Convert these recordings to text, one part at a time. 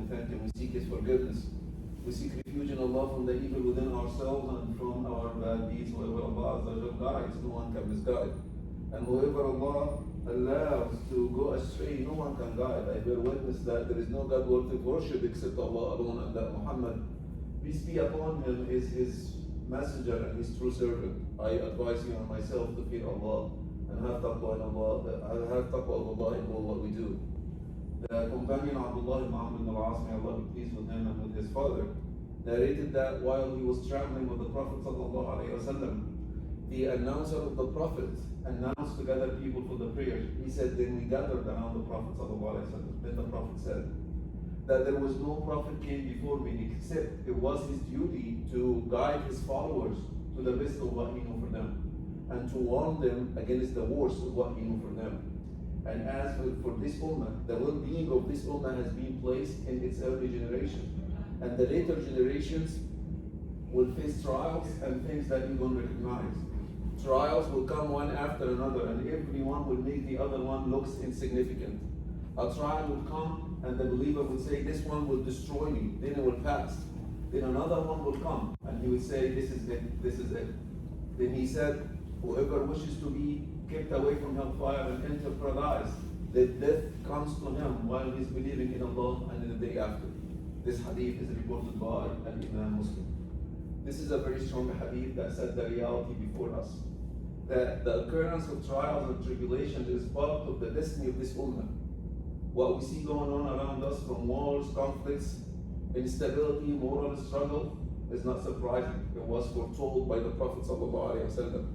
thank Him, we seek His forgiveness. We seek refuge in Allah from the evil within ourselves and from our bad deeds. Whoever Allah guides, no one can misguide. And whoever Allah allows to go astray, no one can guide. I bear witness that there is no God worthy of worship except Allah alone, and that Muhammad, peace be upon him, is His messenger and His true servant. I advise you and myself to fear Allah and have taqwa in Allah, have taqwa of Allah in all what we do. The companion Abdullah ibn Amr ibn al-As, may Allah be pleased with him and with his father, narrated that while he was traveling with the Prophet ﷺ, the announcer of the Prophet announced to gather people for the prayer. He said, then we gathered around the Prophet ﷺ. Then the Prophet said that there was no Prophet came before me except it was his duty to guide his followers to the best of what he knew for them and to warn them against the worst of what he knew for them. And as for this ummah, the well-being of this ummah has been placed in its early generation. And the later generations will face trials and things that you don't recognize. Trials will come one after another, and everyone will make the other one looks insignificant. A trial will come, and the believer will say, this one will destroy me, then it will pass. Then another one will come, and he will say, this is it, this is it. Then he said, whoever wishes to be kept away from hellfire and enter paradise, that death comes to him while he is believing in Allah and in the day after. This hadith is reported by Imam Muslim. This is a very strong hadith that set the reality before us, that the occurrence of trials and tribulations is part of the destiny of this ummah. What we see going on around us from wars, conflicts, instability, moral struggle is not surprising. It was foretold by the Prophet ﷺ.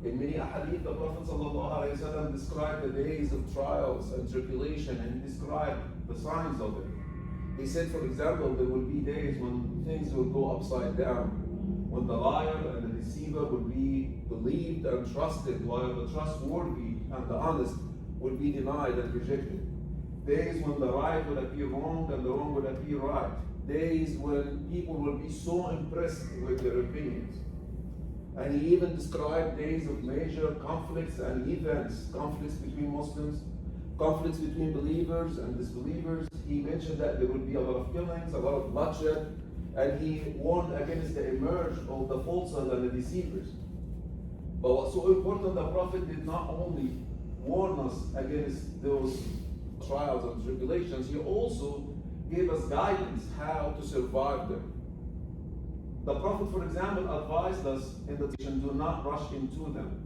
In many ahadith, the Prophet ﷺ described the days of trials and tribulation, and he described the signs of it. He said, for example, there will be days when things will go upside down, when the liar and the deceiver will be believed and trusted, while the trustworthy and the honest will be denied and rejected. Days when the right will appear wrong and the wrong will appear right. Days when people will be so impressed with their opinions. And he even described days of major conflicts and events, conflicts between Muslims, conflicts between believers and disbelievers. He mentioned that there would be a lot of killings, a lot of bloodshed, and he warned against the emerge of the falsehood and the deceivers. But what's so important, the Prophet did not only warn us against those trials and tribulations, he also gave us guidance how to survive them. The Prophet, for example, advised us in the teaching, do not rush into them.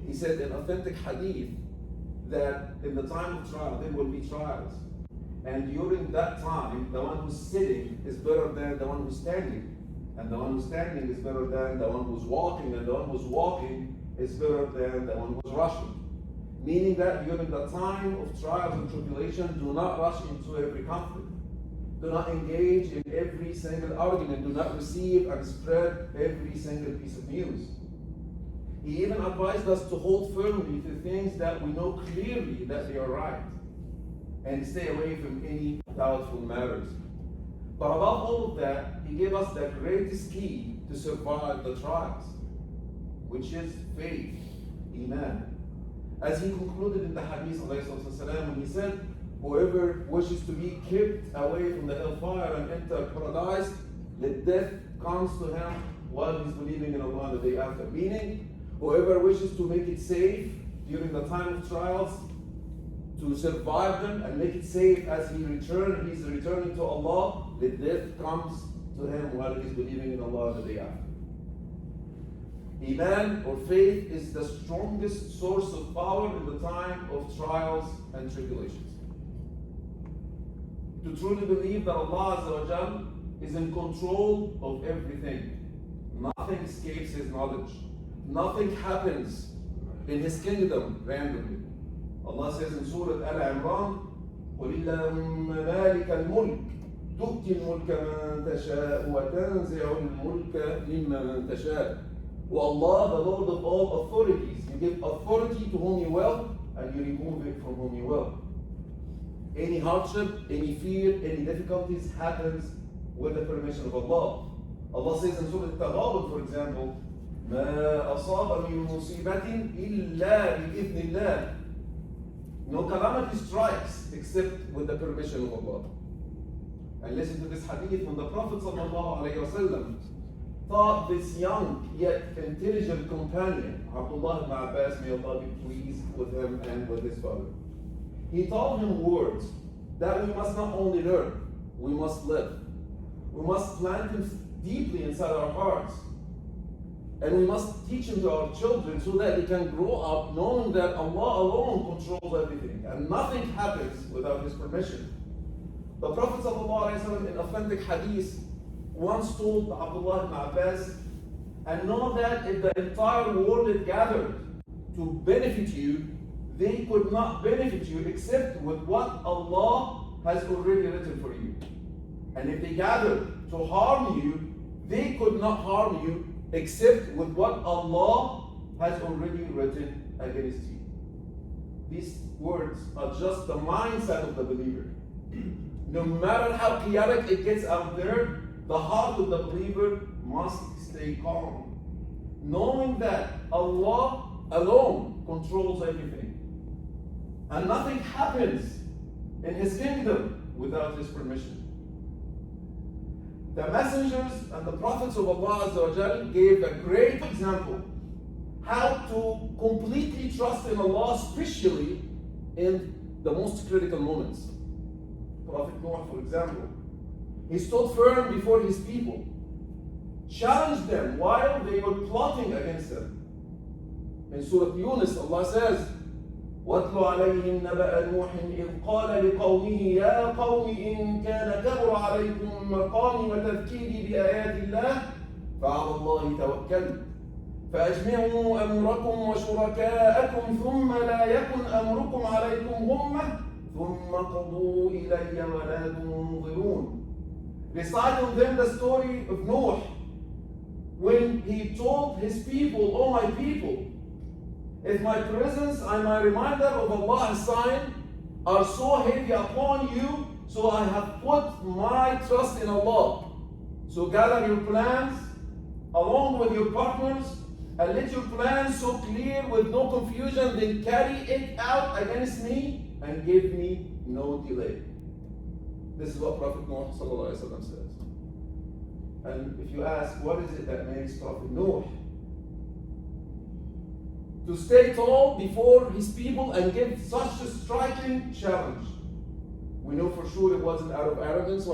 He said in authentic hadith that in the time of trial, there will be trials. And during that time, the one who's sitting is better than the one who's standing. And the one who's standing is better than the one who's walking. And the one who's walking is better than the one who's rushing. Meaning that during the time of trials and tribulation, do not rush into every conflict. Do not engage in every single argument. Do not receive and spread every single piece of news. He even advised us to hold firmly to things that we know clearly that they are right, and stay away from any doubtful matters. But above all of that, he gave us the greatest key to survive the trials, which is faith, Iman. As he concluded in the Hadith when he said, whoever wishes to be kept away from the hellfire and enter paradise, let death comes to him while he's believing in Allah the day after. Meaning, whoever wishes to make it safe during the time of trials, to survive them and make it safe as he's returning to Allah, let death comes to him while he's believing in Allah the day after. Iman or faith is the strongest source of power in the time of trials and tribulations. To truly believe that Allah Azza wa Jal is in control of everything. Nothing escapes His knowledge. Nothing happens in His kingdom randomly. Allah says in Surah Al-Imran, قُلِ اللَّهُمَّ مَالِكَ الْمُلْكِ تُؤْتِي الْمُلْكَ مَنْ تَشَاءُ وَتَنْزِعُ الْمُلْكَ مِمَّنْ تَشَاءُ. O Allah, the Lord of all authorities, you give authority to whom you will, and you remove it from whom you will. Any hardship, any fear, any difficulties happens with the permission of Allah. Allah says in Surah Taha, for example, مَا أَصَابَ مِن مُصِيبَةٍ إِلَّا بِإِذْنِ اللَّهِ. No calamity strikes except with the permission of Allah. And listen to this hadith when the Prophet ﷺ taught this young yet intelligent companion, Abdullah ibn Abbas, may Allah be pleased with him and with his father. He taught him words that we must not only learn, we must live. We must plant them deeply inside our hearts. And we must teach them to our children so that they can grow up knowing that Allah alone controls everything and nothing happens without His permission. The Prophet ﷺ in authentic hadith once told Abdullah ibn Abbas, and know that if the entire world had gathered to benefit you, they could not benefit you except with what Allah has already written for you. And if they gathered to harm you, they could not harm you except with what Allah has already written against you. These words are just the mindset of the believer. No matter how chaotic it gets out there, the heart of the believer must stay calm, knowing that Allah alone controls everything. And nothing happens in His kingdom without His permission. The messengers and the prophets of Allah Azza wa Jal gave a great example how to completely trust in Allah, especially in the most critical moments. Prophet Noah, for example, he stood firm before his people, challenged them while they were plotting against him. In Surah Yunus, Allah says, وَاتْلُ عَلَيْهِمْ نَبَأَ نُوحٍ إِذْ قَالَ لِقَوْمِهِ يَا قَوْمِ إِنْ كَانَ كَبُرَ عَلَيْكُمْ مَقَامِي وَتَذْكِيرِي بِآيَاتِ اللَّهِ فَعَلَى اللَّهِ تَوَكَّلْتُ فَأَجْمِعُوا أَمْرَكُمْ وَشُرَكَاءَكُمْ ثُمَّ لَا يَكُنْ أَمْرُكُمْ عَلَيْكُمْ غُمَّةً ثُمَّ قُضُوا إِلَيَّ وَلَا تُنظِرُونَ. Recite on them the story of Noah when he told his people, "O my people, if my presence and my reminder of Allah's sign are so heavy upon you, so I have put my trust in Allah. So gather your plans along with your partners and let your plans so clear with no confusion, then carry it out against me and give me no delay." This is what Prophet Noah says. And if you ask, what is it that makes Prophet Noah to stay tall before his people and give such a striking challenge? We know for sure it wasn't out of arrogance,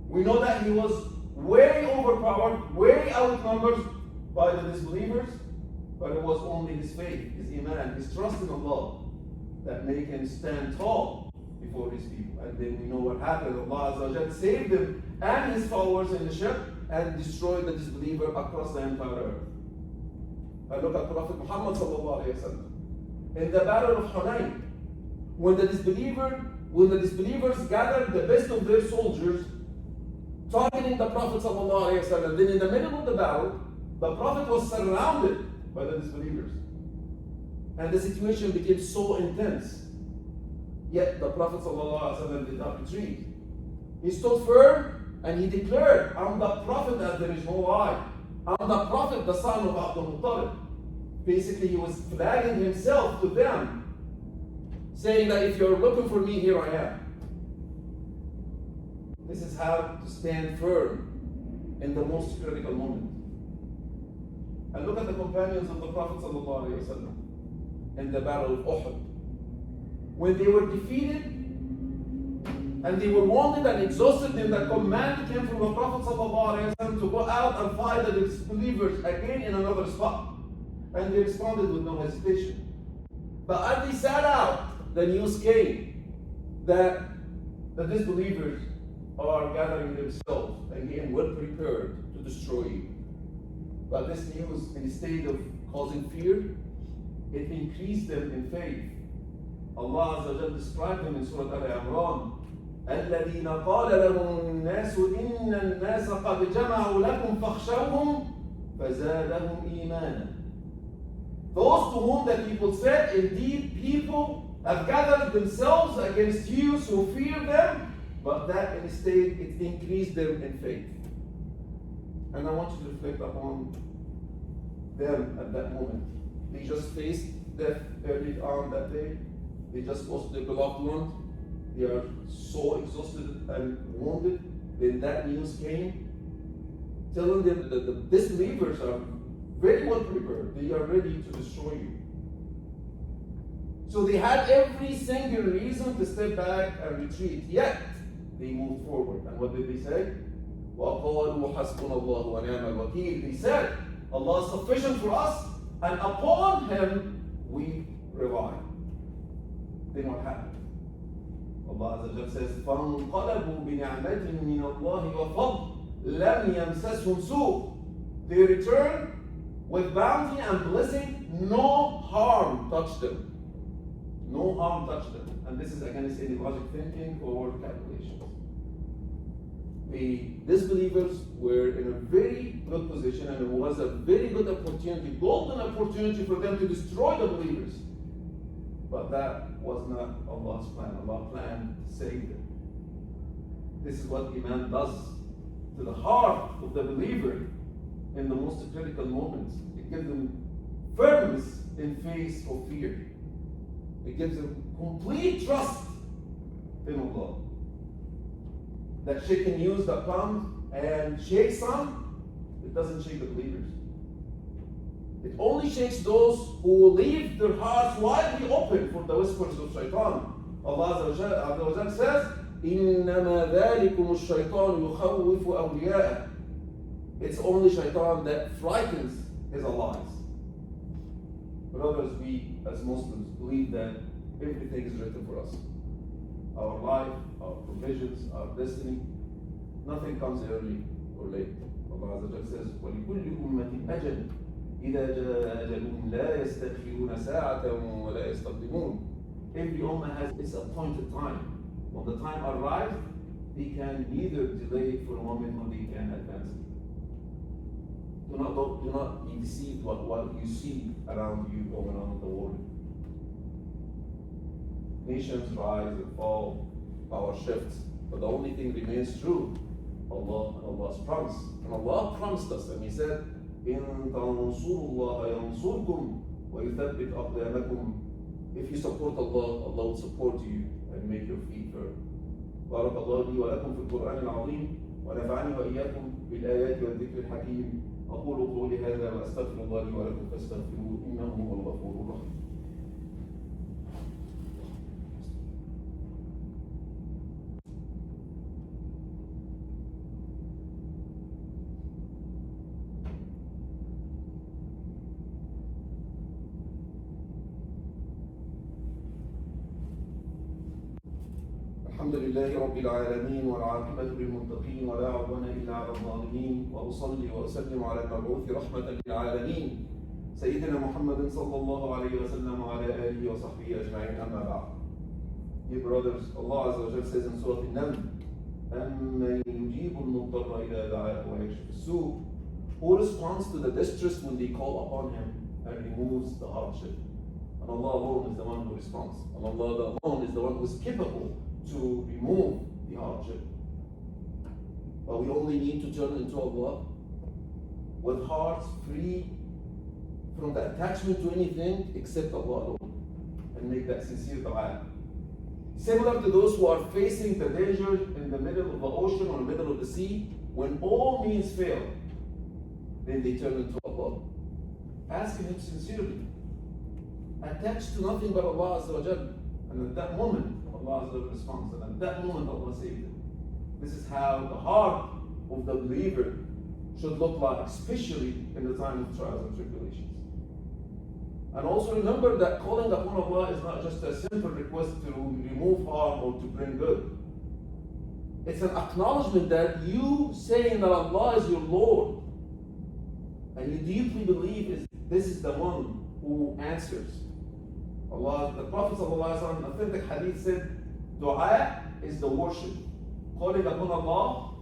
we know that he was way overpowered, way outnumbered by the disbelievers, but it was only his faith, his Iman, his trust in Allah that made him stand tall before his people. And then we know what happened. Allah Azza wa Jal saved him and his followers in the ship and destroyed the disbeliever across the entire earth. I look at Prophet Muhammad in the battle of Hunayn, when the disbelievers gathered the best of their soldiers, targeting the Prophet ﷺ. Then in the middle of the battle, the Prophet was surrounded by the disbelievers. And the situation became so intense. Yet the Prophet ﷺ did not retreat. He stood firm and he declared, "I'm the Prophet as there is no lie. I'm the Prophet, the son of Abdul Muttalib." Basically, he was flagging himself to them, saying that if you're looking for me, here I am. This is how to stand firm in the most critical moment. And look at the companions of the Prophet ﷺ in the battle of Uhud. When they were defeated and they were wounded and exhausted, then the command came from the Prophet ﷺ to go out and fight the disbelievers again in another spot. And they responded with no hesitation. But as they sat out, the news came that the disbelievers are gathering themselves again, well prepared to destroy you. But this news, instead of causing fear, it increased them in faith. Allah Azza wa Jalla described them in Surah Al-Imran, الَّذِينَ قَالَ لَهُمُ النَّاسُ إِنَّ النَّاسَ قَدْ جَمَعُوا لَكُمْ فَاخْشَوْهُمْ فَزَادَهُمْ إِيمَانًا. Those to whom the people said, "Indeed, people have gathered themselves against you, so fear them," but that instead it increased them in faith. And I want you to reflect upon them at that moment. They just faced death early on that day. They just lost their beloved one. they are so exhausted and wounded. Then that news came, telling them that the disbelievers are very well prepared. They are ready to destroy you. So they had every single reason to step back and retreat. Yet they moved forward. And what did they say? وَقَالُوا حَسْبُنَا اللَّهُ وَنِعْمَ الْوَكِيلُ. They said, Allah is sufficient for us, and upon Him we rely. Then what happened? Allah Azza wa Jalla says, فَانْقَلَبُوا بِنِعْمَةٍ مِّنَ اللَّهِ وَفَضْلٍ لَمْ يَمْسَسْهُمْ سُوءٌ. They returned with bounty and blessing. No harm touched them. No harm touched them. And this is against any logic thinking or calculations. The disbelievers were in a very good position, and it was a very good opportunity, golden opportunity for them to destroy the believers. But that was not Allah's plan. Allah planned to save them. This is what Iman does to the heart of the believer in the most critical moments. It gives them firmness in face of fear. It gives them complete trust in Allah. That shaking news that comes and shakes some, it doesn't shake the believers. It only shakes those who leave their hearts widely open for the whispers of shaitan. Allah Azza wa Jalla says, إِنَّمَا ذَلِكُمُ الشَّيْطَانُ يُخَوِّفُ أَوْلِيَاءَهُ. It's only shaitan that frightens his allies. Brothers, we as Muslims believe that everything is written for us. Our life, our provisions, our destiny, nothing comes early or late. Allah Azza wa Jalla says, وَلِكُلِّ أُمَّةٍ أَجَلٌ إِذَا جَاءَ أَجَلُهُمْ لَا يَسْتَأْخِرُونَ سَاعَةً وَلَا يَسْتَقْدِمُونَ. Every ummah has its appointed time. When the time arrives, they can neither delay it for a moment nor they can advance it. Do not be deceived by what you see around you going on in the world. Nations rise and fall, power shifts, but the only thing remains true, Allah and Allah's promise. And Allah promised us, and He said, إِن تَنْصُرُوا اللَّهَ يَنْصُرْكُمْ وَيُثَبِّتْ أَقْدَامَكُمْ. If you support Allah, Allah will support you and make your feet firm. بارك الله لي ولكم في القرآن العظيم ونفعني وإياكم بالآيات والذكر الحكيم. أقول قولي هذا وأستغفر الله لي ولكم فاستغفروه إنه هو الغفور الرحيم. الحمد لله رب العالمين والعاقبة للمتقين ولا عدوان إلا على الظالمين وأصلي وأسلم على المبعوث رحمة للعالمين سيدنا محمد صلى الله عليه وسلم وعلى آله وصحبه أجمعين أما بعد. Dear brothers, Allah Azza wa Jalla says in Surah Al-Naml, أَمَّنْ يُجِيبُ الْمُضْطَرَّ إِذَا دَعَاهُ وَيَكْشِفُ السُّوءَ. Who responds to the distress when they call upon Him and removes the hardship? And Allah alone is the one who responds. And Allah alone is the one who is capable to remove the hardship. But we only need to turn into Allah with hearts free from the attachment to anything except Allah alone, and make that sincere dua. Similar to those who are facing the danger in the middle of the ocean or the middle of the sea, when all means fail, then they turn into Allah, asking Him sincerely, attached to nothing but Allah Azza wa Jalla. And at that moment, Allah Azza wa Jalla responds, and at that moment Allah saved them. This is how the heart of the believer should look like, especially in the time of trials and tribulations. And also remember that calling upon Allah is not just a simple request to remove harm or to bring good. It's an acknowledgement that you saying that Allah is your Lord, and you deeply believe this is the one who answers. Allah, the Prophet ﷺ in authentic hadith said, dua is the worship. Calling upon Allah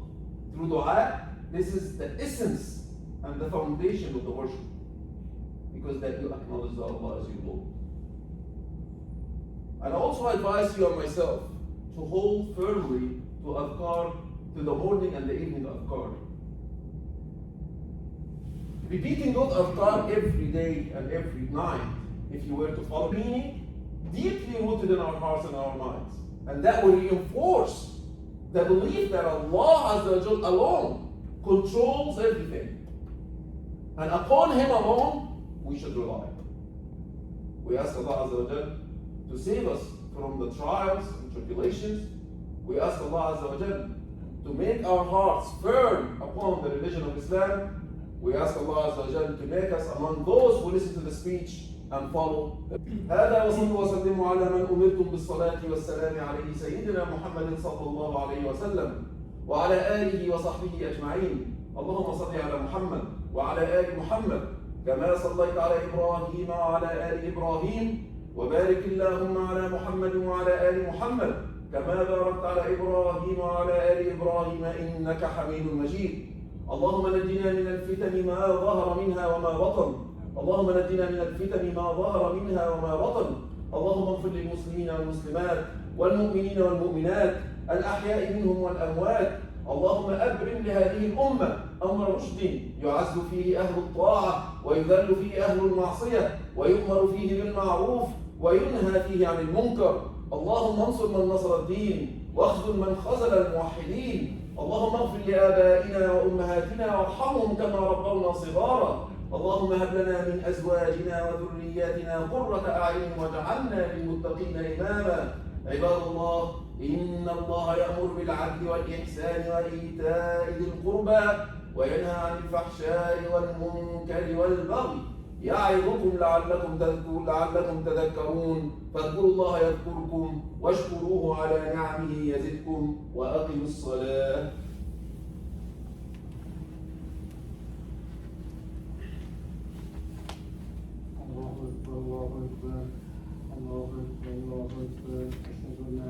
through dua, this is the essence and the foundation of the worship. Because that you acknowledge that Allah is your Lord. And also I advise you and myself to hold firmly to adhkar, to the morning and the evening adhkar. Repeating good adhkar every day and every night, if you were to follow meaning, deeply rooted in our hearts and our minds. And that will reinforce the belief that Allah Azza wa Jal alone controls everything. And upon Him alone, we should rely. We ask Allah Azza wa Jal to save us from the trials and tribulations. We ask Allah Azza wa Jal to make our hearts firm upon the religion of Islam. We ask Allah Azza wa Jal to make us among those who listen to the speech and follow. هذا وصلوا وسلموا على من أمرتم بالصلاة والسلام عليه سيدنا محمد صلى الله عليه وسلم وعلى آله وصحبه أجمعين. اللهم صل على محمد وعلى آل محمد كما صليت على إبراهيم وعلى آل إبراهيم وبارك اللهم على محمد وعلى آل محمد كما باركت على إبراهيم وعلى آل إبراهيم إنك حميد مجيد. اللهم نجنا من الفتن ما ظهر منها وما بطن. اللهم نجنا من الفتن ما ظهر منها وما بطن. اللهم اغفر للمسلمين والمسلمات والمؤمنين والمؤمنات الأحياء منهم والأموات. اللهم أبرم لهذه الأمة أمر رشد يعز فيه أهل الطاعة ويذل فيه أهل المعصية ويؤمر فيه بالمعروف وينهى فيه عن المنكر. اللهم انصر من نصر الدين واخذل من خذل الموحدين. اللهم اغفر لآبائنا وأمهاتنا وارحمهم كما ربونا صغارا. اللهم هب لنا من أزواجنا وذرياتنا قرة أعين واجعلنا للمتقين إماما. عباد الله، إن الله يأمر بالعدل والإحسان وإيتاء ذي القربى وينهى عن الفحشاء والمنكر والبغي يعظكم لعلكم تذكرون. فاذكروا الله يذكركم واشكروه على نعمه يزدكم وأقيموا الصلاة. الله أكبر الله أكبر الله أكبر الله أكبر. أشهد أن